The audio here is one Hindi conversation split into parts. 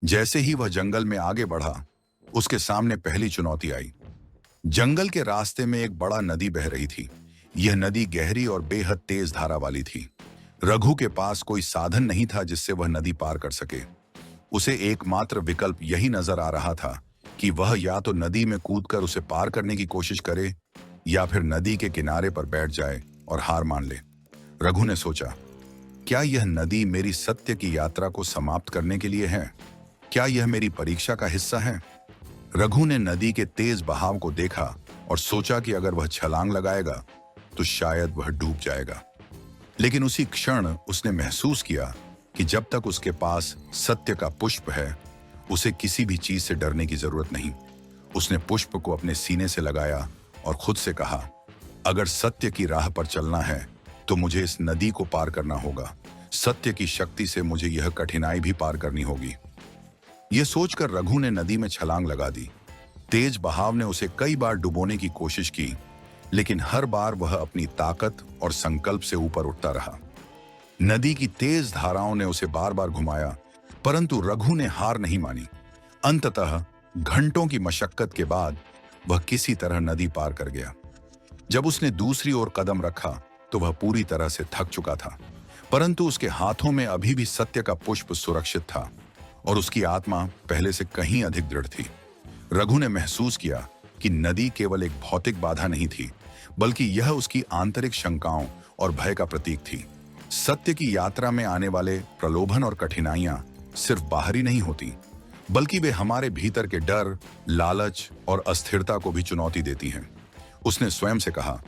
जैसे ही वह जंगल में आगे बढ़ा, उसके सामने पहली चुनौती आई। जंगल के रास्ते में एक बड़ा नदी बह रही थी। यह नदी गहरी और बेहद तेज धारा वाली थी। रघु के पास कोई साधन नहीं था जिससे वह नदी पार कर सके। उसे एकमात्र विकल्प यही नजर आ रहा था कि वह या तो नदी में कूदकर उसे पार करने की कोशिश करे या फिर नदी के किनारे पर बैठ जाए और हार मान ले। रघु ने सोचा, क्या यह नदी मेरी सत्य की यात्रा को समाप्त करने के लिए है? क्या यह मेरी परीक्षा का हिस्सा है? रघु ने नदी के तेज बहाव को देखा और सोचा कि अगर वह छलांग लगाएगा तो शायद वह डूब जाएगा। लेकिन उसी क्षण उसने महसूस किया कि जब तक उसके पास सत्य का पुष्प है, उसे किसी भी चीज से डरने की जरूरत नहीं। उसने पुष्प को अपने सीने से लगाया और खुद से कहा, अगर सत्य की राह पर चलना है तो मुझे इस नदी को पार करना होगा। सत्य की शक्ति से मुझे यह कठिनाई भी पार करनी होगी। यह सोचकर रघु ने नदी में छलांग लगा दी। तेज बहाव ने उसे कई बार डुबोने की कोशिश की, लेकिन हर बार वह अपनी ताकत और संकल्प से ऊपर उठता रहा। नदी की तेज धाराओं ने उसे बार बार घुमाया, परंतु रघु ने हार नहीं मानी। अंततः घंटों की मशक्कत के बाद वह किसी तरह नदी पार कर गया। जब उसने दूसरी ओर कदम रखा तो वह पूरी तरह से थक चुका था, परंतु उसके हाथों में अभी भी सत्य का पुष्प सुरक्षित था और उसकी आत्मा पहले से कहीं अधिक दृढ़ थी। रघु ने महसूस किया कि नदी केवल एक भौतिक बाधा नहीं थी, बल्कि यह उसकी आंतरिक शंकाओं और भय का प्रतीक थी। सत्य की यात्रा में आने वाले प्रलोभन और कठिनाइयां सिर्फ बाहरी नहीं होती, बल्कि वे हमारे भीतर के डर, लालच और अस्थिरता को भी चुनौती देती हैं। उसने स्वयं से कहा,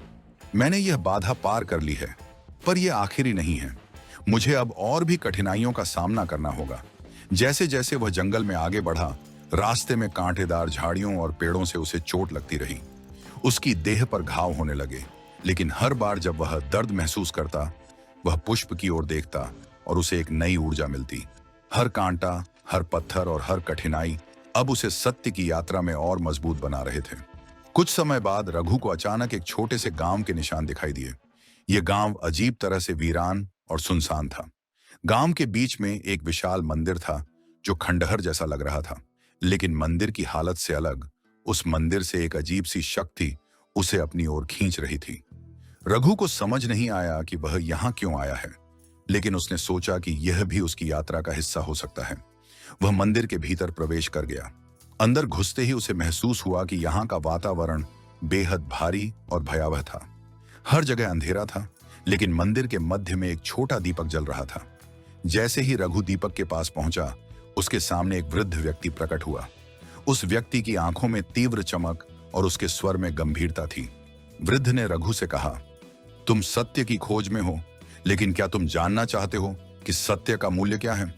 मैंने यह बाधा पार कर ली है, पर यह आखिरी नहीं है। मुझे अब और भी कठिनाइयों का सामना करना होगा। जैसे जैसे वह जंगल में आगे बढ़ा, रास्ते में कांटेदार झाड़ियों और पेड़ों से उसे चोट लगती रही। उसकी देह पर घाव होने लगे, लेकिन हर बार जब वह दर्द महसूस करता, वह पुष्प की ओर देखता और उसे एक नई ऊर्जा मिलती। हर कांटा, हर पत्थर और हर कठिनाई अब उसे सत्य की यात्रा में और मजबूत बना रहे थे। कुछ समय बाद रघु को अचानक एक छोटे से गांव के निशान दिखाई दिए। यह गांव अजीब तरह से वीरान और सुनसान था। गांव के बीच में एक विशाल मंदिर था जो खंडहर जैसा लग रहा था, लेकिन मंदिर की हालत से अलग, उस मंदिर से एक अजीब सी शक्ति उसे अपनी ओर खींच रही थी। रघु को समझ नहीं आया कि वह यहां क्यों आया है, लेकिन उसने सोचा कि यह भी उसकी यात्रा का हिस्सा हो सकता है। वह मंदिर के भीतर प्रवेश कर गया। अंदर घुसते ही उसे महसूस हुआ कि यहाँ का वातावरण बेहद भारी और भयावह था। हर जगह अंधेरा था, लेकिन मंदिर के मध्य में एक छोटा दीपक जल रहा था। जैसे ही रघु दीपक के पास पहुंचा, उसके सामने एक वृद्ध व्यक्ति प्रकट हुआ। उस व्यक्ति की आंखों में तीव्र चमक और उसके स्वर में गंभीरता थी। वृद्ध ने रघु से कहा, तुम सत्य की खोज में हो, लेकिन क्या तुम जानना चाहते हो कि सत्य का मूल्य क्या है?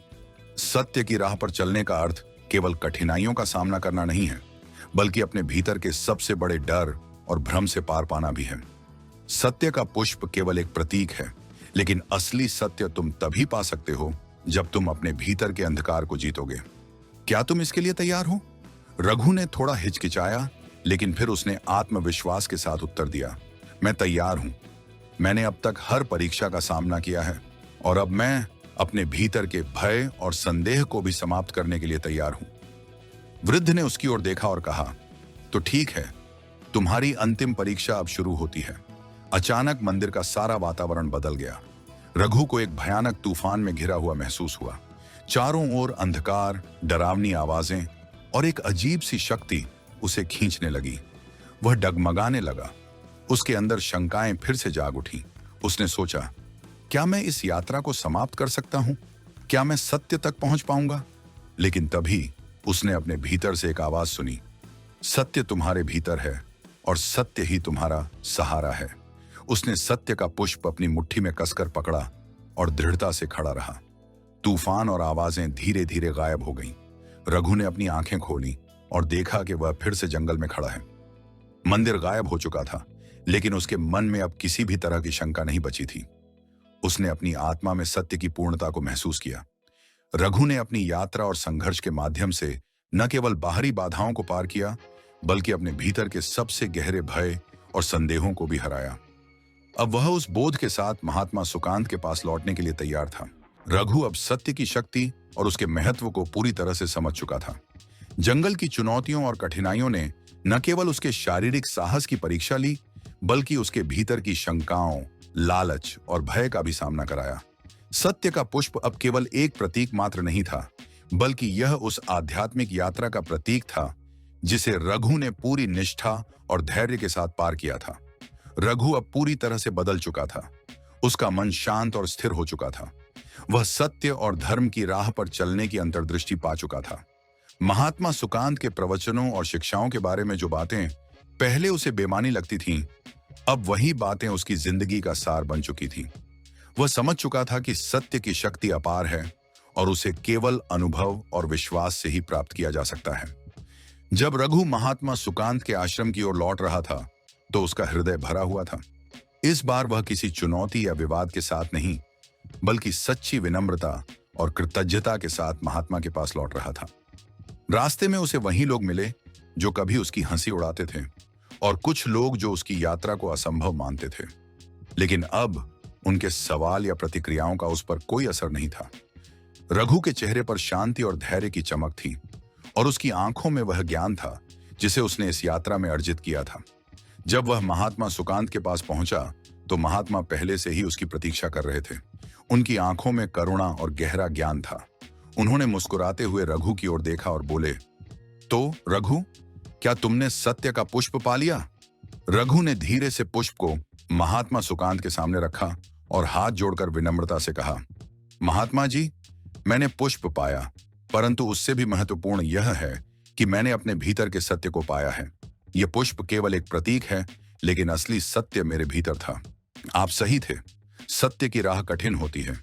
सत्य की राह पर चलने का अर्थ केवल कठिनाइयों का सामना करना नहीं है, बल्कि अपने भीतर के सबसे बड़े डर और भ्रम से पार पाना भी है। सत्य का पुष्प केवल एक प्रतीक है, लेकिन असली सत्य तुम तभी पा सकते हो जब तुम अपने भीतर के अंधकार को जीतोगे। क्या तुम इसके लिए तैयार हो? रघु ने थोड़ा हिचकिचाया, लेकिन फिर उसने आत्मविश्वास के साथ उत्तर दिया, मैं तैयार हूं। मैंने अब तक हर परीक्षा का सामना किया है और अब मैं अपने भीतर के भय और संदेह को भी समाप्त करने के लिए तैयार हूं। वृद्ध ने उसकी ओर देखा और कहा, तो ठीक है, तुम्हारी अंतिम परीक्षा अब शुरू होती है। अचानक मंदिर का सारा वातावरण बदल गया। रघु को एक भयानक तूफान में घिरा हुआ महसूस हुआ। चारों ओर अंधकार, डरावनी आवाजें और एक अजीब सी शक्ति उसे खींचने लगी। वह डगमगाने लगा। उसके अंदर शंकाएं फिर से जाग उठी। उसने सोचा, क्या मैं इस यात्रा को समाप्त कर सकता हूं? क्या मैं सत्य तक पहुंच पाऊंगा? लेकिन तभी उसने अपने भीतर से एक आवाज सुनी, सत्य तुम्हारे भीतर है और सत्य ही तुम्हारा सहारा है। उसने सत्य का पुष्प अपनी मुट्ठी में कसकर पकड़ा और दृढ़ता से खड़ा रहा। तूफान और आवाजें धीरे धीरे गायब हो गईं। रघु ने अपनी आंखें खोली और देखा कि वह फिर से जंगल में खड़ा है। मंदिर गायब हो चुका था, लेकिन उसके मन में अब किसी भी तरह की शंका नहीं बची थी। उसने अपनी आत्मा में सत्य की पूर्णता को महसूस किया। रघु ने अपनी यात्रा और संघर्ष के माध्यम से न केवल बाहरी बाधाओं को पार किया, बल्कि अपने भीतर के सबसे गहरे भय और संदेहों को भी हराया। अब वह उस बोध के साथ महात्मा सुकांत के पास लौटने के लिए तैयार था। रघु अब सत्य की शक्ति और उसके महत्व को पूरी तरह से समझ चुका था। जंगल की चुनौतियों और कठिनाइयों ने न केवल उसके शारीरिक साहस की परीक्षा ली, बल्कि उसके भीतर की शंकाओं, लालच और भय का भी सामना कराया। सत्य का पुष्प अब केवल एक प्रतीक मात्र नहीं था, बल्कि यह उस आध्यात्मिक यात्रा का प्रतीक था जिसे रघु ने पूरी निष्ठा और धैर्य के साथ पार किया था। रघु अब पूरी तरह से बदल चुका था। उसका मन शांत और स्थिर हो चुका था। वह सत्य और धर्म की राह पर चलने की अंतर्दृष्टि पा चुका था। महात्मा सुकांत के प्रवचनों और शिक्षाओं के बारे में जो बातें पहले उसे बेमानी लगती थीं, अब वही बातें उसकी जिंदगी का सार बन चुकी थीं। वह समझ चुका था कि सत्य की शक्ति अपार है और उसे केवल अनुभव और विश्वास से ही प्राप्त किया जा सकता है। जब रघु महात्मा सुकांत के आश्रम की ओर लौट रहा था, तो उसका हृदय भरा हुआ था। इस बार वह किसी चुनौती या विवाद के साथ नहीं, बल्कि सच्ची विनम्रता और कृतज्ञता के साथ महात्मा के पास लौट रहा था। रास्ते में उसे वही लोग मिले जो कभी उसकी हंसी उड़ाते थे, और कुछ लोग जो उसकी यात्रा को असंभव मानते थे। लेकिन अब उनके सवाल या प्रतिक्रियाओं का उस पर कोई असर नहीं था। रघु के चेहरे पर शांति और धैर्य की चमक थी, और उसकी आंखों में वह ज्ञान था जिसे उसने इस यात्रा में अर्जित किया था। जब वह महात्मा सुकांत के पास पहुंचा, तो महात्मा पहले से ही उसकी प्रतीक्षा कर रहे थे। उनकी आंखों में करुणा और गहरा ज्ञान था। उन्होंने मुस्कुराते हुए रघु की ओर देखा और बोले, तो रघु, क्या तुमने सत्य का पुष्प पा लिया? रघु ने धीरे से पुष्प को महात्मा सुकांत के सामने रखा और हाथ जोड़कर विनम्रता से कहा, महात्मा जी, मैंने पुष्प पाया, परंतु उससे भी महत्वपूर्ण यह है कि मैंने अपने भीतर के सत्य को पाया है। यह पुष्प केवल एक प्रतीक है, लेकिन असली सत्य मेरे भीतर था। आप सही थे। सत्य की राह कठिन होती है,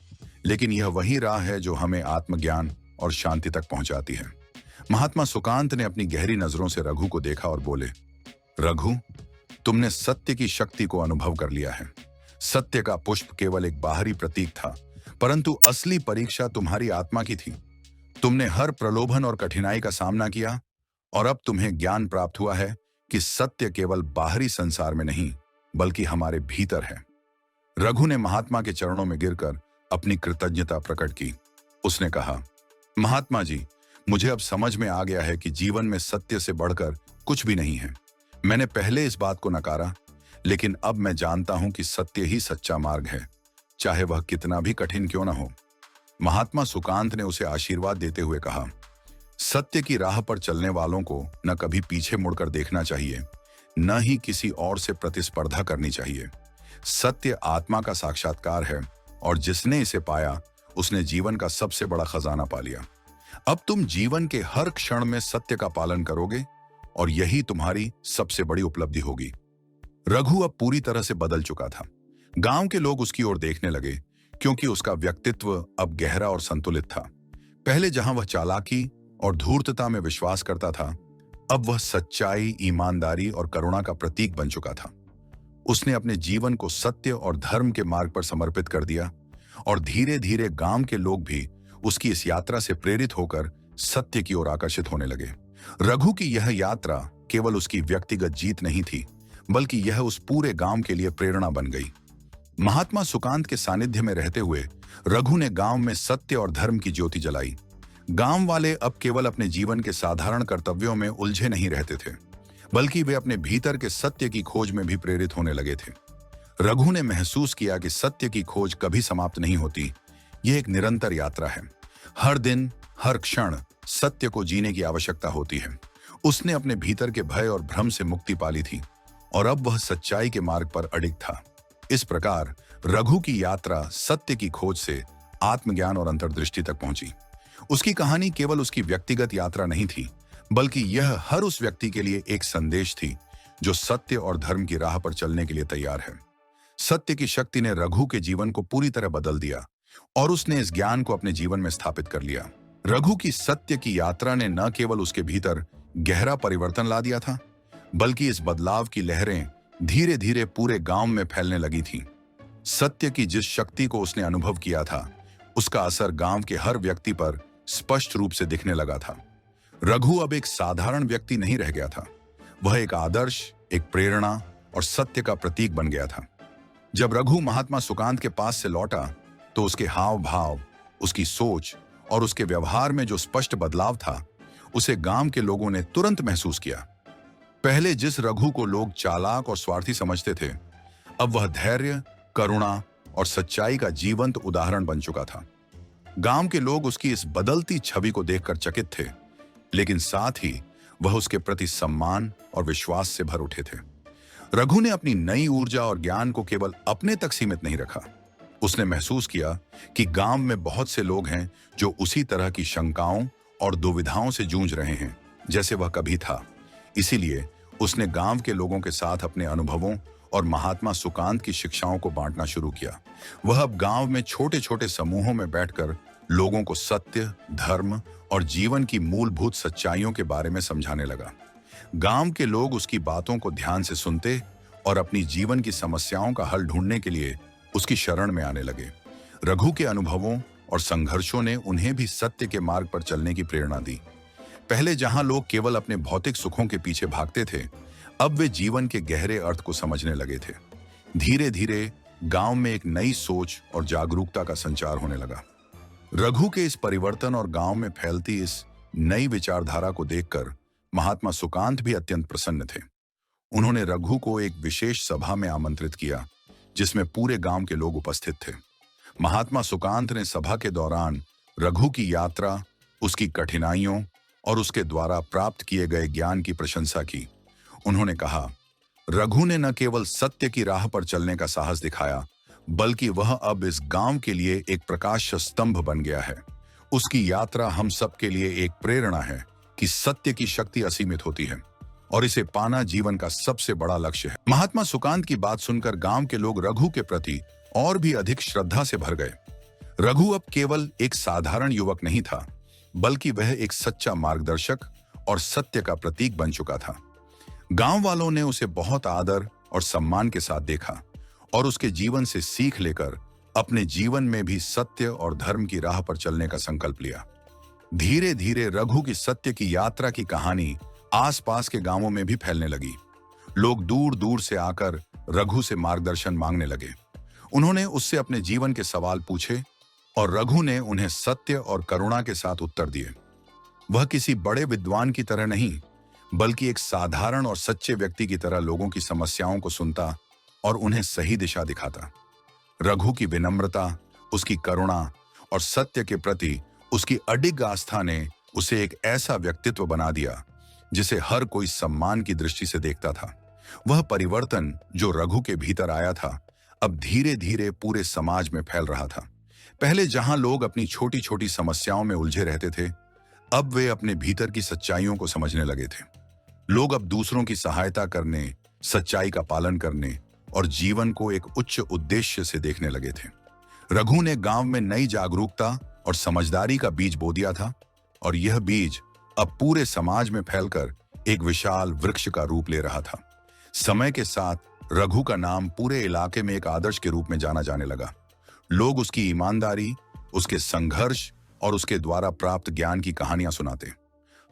लेकिन यह वही राह है जो हमें आत्मज्ञान और शांति तक पहुंचाती है। महात्मा सुकांत ने अपनी गहरी नजरों से रघु को देखा और बोले, रघु, तुमने सत्य की शक्ति को अनुभव कर लिया है। सत्य का पुष्प केवल एक बाहरी प्रतीक था, परंतु असली परीक्षा तुम्हारी आत्मा की थी। तुमने हर प्रलोभन और कठिनाई का सामना किया, और अब तुम्हें ज्ञान प्राप्त हुआ है कि सत्य केवल बाहरी संसार में नहीं, बल्कि हमारे भीतर है। रघु ने महात्मा के चरणों में गिरकर अपनी कृतज्ञता प्रकट की। उसने कहा, महात्मा जी, मुझे अब समझ में आ गया है कि जीवन में सत्य से बढ़कर कुछ भी नहीं है। मैंने पहले इस बात को नकारा, लेकिन अब मैं जानता हूं कि सत्य ही सच्चा मार्ग है, चाहे वह कितना भी कठिन क्यों न हो। महात्मा सुकांत ने उसे आशीर्वाद देते हुए कहा, सत्य की राह पर चलने वालों को न कभी पीछे मुड़कर देखना चाहिए, न ही किसी और से प्रतिस्पर्धा करनी चाहिए। सत्य आत्मा का साक्षात्कार है, और जिसने इसे पाया, उसने जीवन का सबसे बड़ा खजाना पा लिया। अब तुम जीवन के हर क्षण में सत्य का पालन करोगे, और यही तुम्हारी सबसे बड़ी उपलब्धि होगी। रघु अब पूरी तरह से बदल चुका था। गांव के लोग उसकी ओर देखने लगे, क्योंकि उसका व्यक्तित्व अब गहरा और संतुलित था। पहले जहां वह चालाकी और धूर्तता में विश्वास करता था, अब वह सच्चाई, ईमानदारी और करुणा का प्रतीक बन चुका था। उसने अपने जीवन को सत्य और धर्म के मार्ग पर समर्पित कर दिया, और धीरे धीरे गांव के लोग भी उसकी इस यात्रा से प्रेरित होकर सत्य की ओर आकर्षित होने लगे। रघु की यह यात्रा केवल उसकी व्यक्तिगत जीत नहीं थी, बल्कि यह उस पूरे गांव के लिए प्रेरणा बन गई। महात्मा सुकांत के सानिध्य में रहते हुए रघु ने गांव में सत्य और धर्म की ज्योति जलाई। गांव वाले अब केवल अपने जीवन के साधारण कर्तव्यों में उलझे नहीं रहते थे, बल्कि वे अपने भीतर के सत्य की खोज में भी प्रेरित होने लगे थे। रघु ने महसूस किया कि सत्य की खोज कभी समाप्त नहीं होती। यह एक निरंतर यात्रा है। हर दिन, हर क्षण सत्य को जीने की आवश्यकता होती है। उसने अपने भीतर के भय और भ्रम से मुक्ति पा ली थी, और अब वह सच्चाई के मार्ग पर अडिग था। इस प्रकार रघु की यात्रा सत्य की खोज से आत्मज्ञान और अंतर्दृष्टि तक पहुंची। उसकी कहानी केवल उसकी व्यक्तिगत यात्रा नहीं थी, बल्कि यह हर उस व्यक्ति के लिए एक संदेश थी जो सत्य और धर्म की राह पर चलने के लिए तैयार है। सत्य की शक्ति ने रघु के जीवन को पूरी तरह बदल दिया, और उसने इस ज्ञान को अपने जीवन में स्थापित कर लिया। रघु की सत्य की यात्रा ने न केवल उसके भीतर गहरा परिवर्तन ला दिया था, बल्कि इस बदलाव की लहरें धीरे धीरे पूरे गांव में फैलने लगी थीं। सत्य की जिस शक्ति को उसने अनुभव किया था, उसका असर गांव के हर व्यक्ति पर स्पष्ट रूप से दिखने लगा था। रघु अब एक साधारण व्यक्ति नहीं रह गया था। वह एक आदर्श, एक प्रेरणा और सत्य का प्रतीक बन गया था। जब रघु महात्मा सुकांत के पास से लौटा, तो उसके हाव भाव, उसकी सोच और उसके व्यवहार में जो स्पष्ट बदलाव था, उसे गांव के लोगों ने तुरंत महसूस किया। पहले जिस रघु को लोग चालाक और स्वार्थी समझते थे, अब वह धैर्य, करुणा और सच्चाई का जीवंत उदाहरण बन चुका था। गांव के लोग उसकी इस बदलती छवि को देखकर चकित थे, लेकिन साथ ही वह उसके प्रति सम्मान और विश्वास से भर उठे थे। रघु ने अपनी नई ऊर्जा और ज्ञान को केवल अपने तक सीमित नहीं रखा। उसने महसूस किया कि गांव में बहुत से लोग हैं जो उसी तरह की शंकाओं और दुविधाओं से जूझ रहे हैं जैसे वह कभी था। इसीलिए उसने गांव के लोगों के साथ अपने अनुभवों और महात्मा सुकांत की शिक्षाओं को बांटना शुरू किया। वह अब गांव में छोटे छोटे समूहों में बैठकर लोगों को सत्य, धर्म और जीवन की मूलभूत सच्चाइयों के बारे में समझाने लगा। गांव के लोग उसकी बातों को ध्यान से सुनते और अपनी जीवन की समस्याओं का हल ढूंढने के लिए उसकी शरण में आने लगे। रघु के अनुभवों और संघर्षों ने उन्हें भी सत्य के मार्ग पर चलने की प्रेरणा दी। पहले जहां लोग केवल अपने भौतिक सुखों के पीछे भागते थे, अब वे जीवन के गहरे अर्थ को समझने लगे थे। धीरे धीरे गांव में एक नई सोच और जागरूकता का संचार होने लगा। रघु के इस परिवर्तन और गांव में फैलती इस नई विचारधारा को देखकर महात्मा सुकांत भी अत्यंत प्रसन्न थे। उन्होंने रघु को एक विशेष सभा में आमंत्रित किया, जिसमें पूरे गांव के लोग उपस्थित थे। महात्मा सुकांत ने सभा के दौरान रघु की यात्रा, उसकी कठिनाइयों और उसके द्वारा प्राप्त किए गए ज्ञान की प्रशंसा की। उन्होंने कहा, रघु ने न केवल सत्य की राह पर चलने का साहस दिखाया, बल्कि वह अब इस गांव के लिए एक प्रकाश स्तंभ बन गया है। उसकी यात्रा हम सब के लिए एक प्रेरणा है कि सत्य की शक्ति असीमित होती है और इसे पाना जीवन का सबसे बड़ा लक्ष्य है। महात्मा सुकांत की बात सुनकर गांव के लोग रघु के प्रति और भी अधिक श्रद्धा से भर गए। रघु अब केवल एक साधारण युवक नहीं था, बल्कि वह एक सच्चा मार्गदर्शक और सत्य का प्रतीक बन चुका था। गांव वालों ने उसे बहुत आदर और सम्मान के साथ देखा और उसके जीवन से सीख लेकर अपने जीवन में भी सत्य और धर्म की राह पर चलने का संकल्प लिया। धीरे धीरे रघु की सत्य की यात्रा की कहानी आसपास के गांवों में भी फैलने लगी। लोग दूर दूर से आकर रघु से मार्गदर्शन मांगने लगे। उन्होंने उससे अपने जीवन के सवाल पूछे और रघु ने उन्हें सत्य और करुणा के साथ उत्तर दिए। वह किसी बड़े विद्वान की तरह नहीं, बल्कि एक साधारण और सच्चे व्यक्ति की तरह लोगों की समस्याओं को सुनता और उन्हें सही दिशा दिखाता। रघु की विनम्रता, उसकी करुणा और सत्य के प्रति उसकी अडिग आस्था ने उसे एक ऐसा व्यक्तित्व बना दिया जिसे हर कोई सम्मान की दृष्टि से देखता था। वह परिवर्तन जो रघु के भीतर आया था, अब धीरे धीरे पूरे समाज में फैल रहा था। पहले जहां लोग अपनी छोटी छोटी समस्याओं में उलझे रहते थे, अब वे अपने भीतर की सच्चाइयों को समझने लगे थे। लोग अब दूसरों की सहायता करने, सच्चाई का पालन करने और जीवन को एक उच्च उद्देश्य से देखने लगे थे। रघु ने गांव में नई जागरूकता और समझदारी का बीज बो दिया था और यह बीज अब पूरे समाज में फैलकर एक विशाल वृक्ष का रूप ले रहा था। समय के साथ रघु का नाम पूरे इलाके में एक आदर्श के रूप में जाना जाने लगा। लोग उसकी ईमानदारी, उसके संघर्ष और उसके द्वारा प्राप्त ज्ञान की कहानियां सुनाते।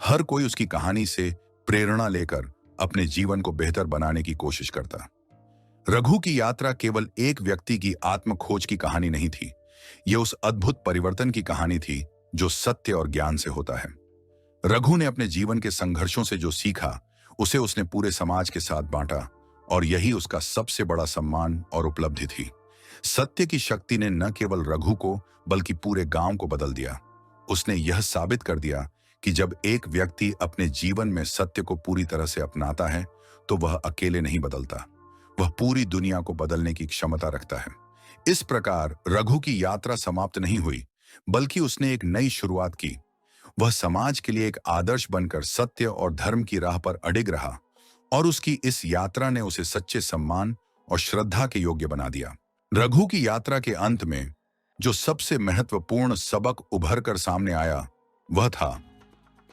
हर कोई उसकी कहानी से प्रेरणा लेकर अपने जीवन को बेहतर बनाने की कोशिश करता। रघु की यात्रा केवल एक व्यक्ति की आत्म खोज की कहानी नहीं थी, यह उस अद्भुत परिवर्तन की कहानी थी जो सत्य और ज्ञान से होता है। रघु ने अपने जीवन के संघर्षों से जो सीखा, उसे उसने पूरे समाज के साथ बांटा और यही उसका सबसे बड़ा सम्मान और उपलब्धि थी। सत्य की शक्ति ने न केवल रघु को बल्कि पूरे गांव को बदल दिया। उसने यह साबित कर दिया कि जब एक व्यक्ति अपने जीवन में सत्य को पूरी तरह से अपनाता है, तो वह अकेले नहीं बदलता, वह पूरी दुनिया को बदलने की क्षमता रखता है। इस प्रकार रघु की यात्रा समाप्त नहीं हुई, बल्कि उसने एक नई शुरुआत की। वह समाज के लिए एक आदर्श बनकर सत्य और धर्म की राह पर अडिग रहा और उसकी इस यात्रा ने उसे सच्चे सम्मान और श्रद्धा के योग्य बना दिया। रघु की यात्रा के अंत में जो सबसे महत्वपूर्ण सबक उभर कर सामने आया, वह था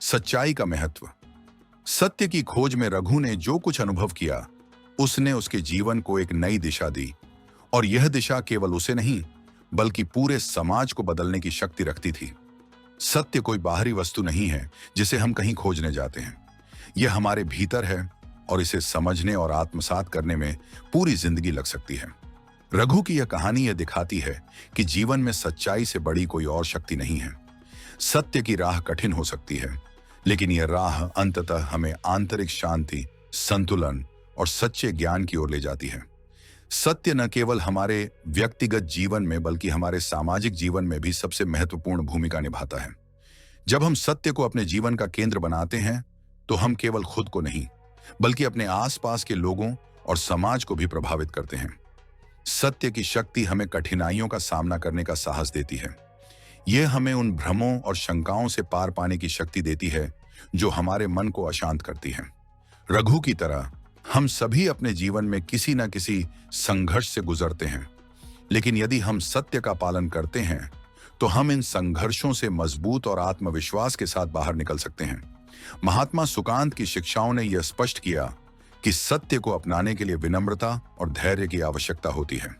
सच्चाई का महत्व। सत्य की खोज में रघु ने जो कुछ अनुभव किया, उसने उसके जीवन को एक नई दिशा दी और यह दिशा केवल उसे नहीं, बल्कि पूरे समाज को बदलने की शक्ति रखती थी। सत्य कोई बाहरी वस्तु नहीं है जिसे हम कहीं खोजने जाते हैं। यह हमारे भीतर है और इसे समझने और आत्मसात करने में पूरी जिंदगी लग सकती है। रघु की यह कहानी यह दिखाती है कि जीवन में सच्चाई से बड़ी कोई और शक्ति नहीं है। सत्य की राह कठिन हो सकती है, लेकिन यह राह अंततः हमें आंतरिक शांति, संतुलन और सच्चे ज्ञान की ओर ले जाती है। सत्य न केवल हमारे व्यक्तिगत जीवन में बल्कि हमारे सामाजिक जीवन में भी सबसे महत्वपूर्ण भूमिका निभाता है। जब हम सत्य को अपने जीवन का केंद्र बनाते हैं, तो हम केवल खुद को नहीं बल्कि अपने आसपास के लोगों और समाज को भी प्रभावित करते हैं। सत्य की शक्ति हमें कठिनाइयों का सामना करने का साहस देती है। यह हमें उन भ्रमों और शंकाओं से पार पाने की शक्ति देती है जो हमारे मन को अशांत करती है। रघु की तरह हम सभी अपने जीवन में किसी न किसी संघर्ष से गुजरते हैं, लेकिन यदि हम सत्य का पालन करते हैं तो हम इन संघर्षों से मजबूत और आत्मविश्वास के साथ बाहर निकल सकते हैं। महात्मा सुकांत की शिक्षाओं ने यह स्पष्ट किया कि सत्य को अपनाने के लिए विनम्रता और धैर्य की आवश्यकता होती है।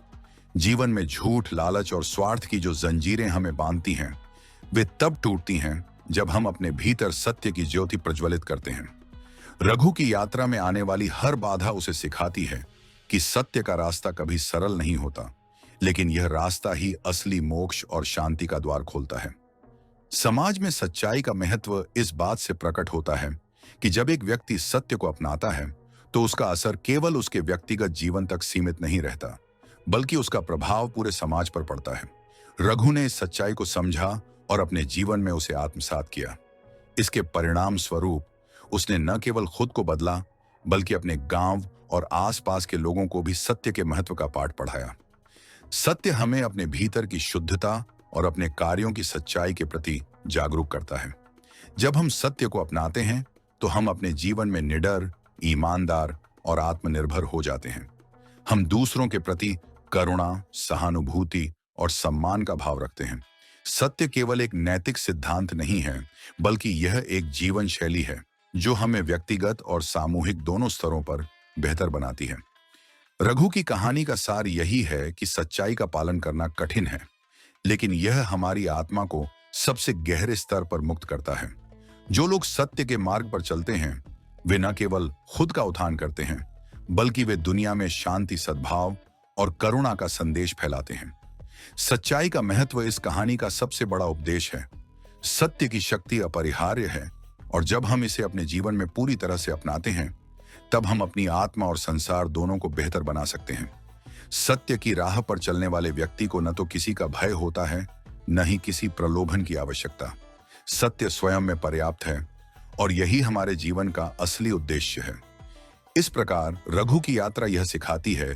जीवन में झूठ, लालच और स्वार्थ की जो जंजीरें हमें बांधती हैं, वे तब टूटती हैं जब हम अपने भीतर सत्य की ज्योति प्रज्वलित करते हैं। रघु की यात्रा में आने वाली हर बाधा उसे सिखाती है कि सत्य का रास्ता कभी सरल नहीं होता, लेकिन यह रास्ता ही असली मोक्ष और शांति का द्वार खोलता है। समाज में सच्चाई का महत्व इस बात से प्रकट होता है कि जब एक व्यक्ति सत्य को अपनाता है तो उसका असर केवल उसके व्यक्तिगत जीवन तक सीमित नहीं रहता, बल्कि उसका प्रभाव पूरे समाज पर पड़ता है। रघु ने इस सच्चाई को समझा और अपने जीवन में उसे आत्मसात किया। इसके परिणाम स्वरूप उसने न केवल खुद को बदला, बल्कि अपने गांव और आसपास के लोगों को भी सत्य के महत्व का पाठ पढ़ाया। सत्य हमें अपने भीतर की शुद्धता और अपने कार्यों की सच्चाई के प्रति जागरूक करता है। जब हम सत्य को अपनाते हैं तो हम अपने जीवन में निडर, ईमानदार और आत्मनिर्भर हो जाते हैं। हम दूसरों के प्रति करुणा, सहानुभूति और सम्मान का भाव रखते हैं। सत्य केवल एक नैतिक सिद्धांत नहीं है, बल्कि यह एक जीवन शैली है जो हमें व्यक्तिगत और सामूहिक दोनों स्तरों पर बेहतर बनाती है। रघु की कहानी का सार यही है कि सच्चाई का पालन करना कठिन है, लेकिन यह हमारी आत्मा को सबसे गहरे स्तर पर मुक्त करता है। जो लोग सत्य के मार्ग पर चलते हैं, वे न केवल खुद का उत्थान करते हैं, बल्कि वे दुनिया में शांति, सद्भाव और करुणा का संदेश फैलाते हैं। सच्चाई का महत्व इस कहानी का सबसे बड़ा उपदेश है। सत्य की शक्ति अपरिहार्य है, और जब हम इसे अपने जीवन में पूरी तरह से अपनाते हैं, तब हम अपनी आत्मा और संसार दोनों को बेहतर बना सकते हैं। सत्य की राह पर चलने वाले व्यक्ति को न तो किसी का भय होता है, न ही किसी प्रलोभन की आवश्यकता। सत्य स्वयं में पर्याप्त है, और यही हमारे जीवन का असली उद्देश्य है। इस प्रकार रघु की यात्रा यह सिखाती है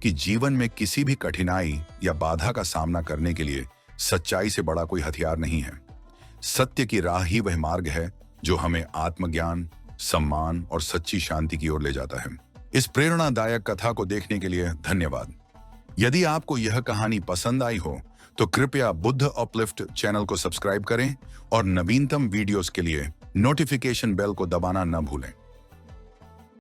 कि जीवन में किसी भी कठिनाई या बाधा का सामना करने के लिए सच्चाई से बड़ा कोई हथियार नहीं है। सत्य की राह ही वह मार्ग है जो हमें आत्मज्ञान, सम्मान और सच्ची शांति की ओर ले जाता है। इस प्रेरणादायक कथा को देखने के लिए धन्यवाद। यदि आपको यह कहानी पसंद आई हो तो कृपया बुद्ध अपलिफ्ट चैनल को सब्सक्राइब करें और नवीनतम वीडियोस के लिए नोटिफिकेशन बेल को दबाना न भूलें।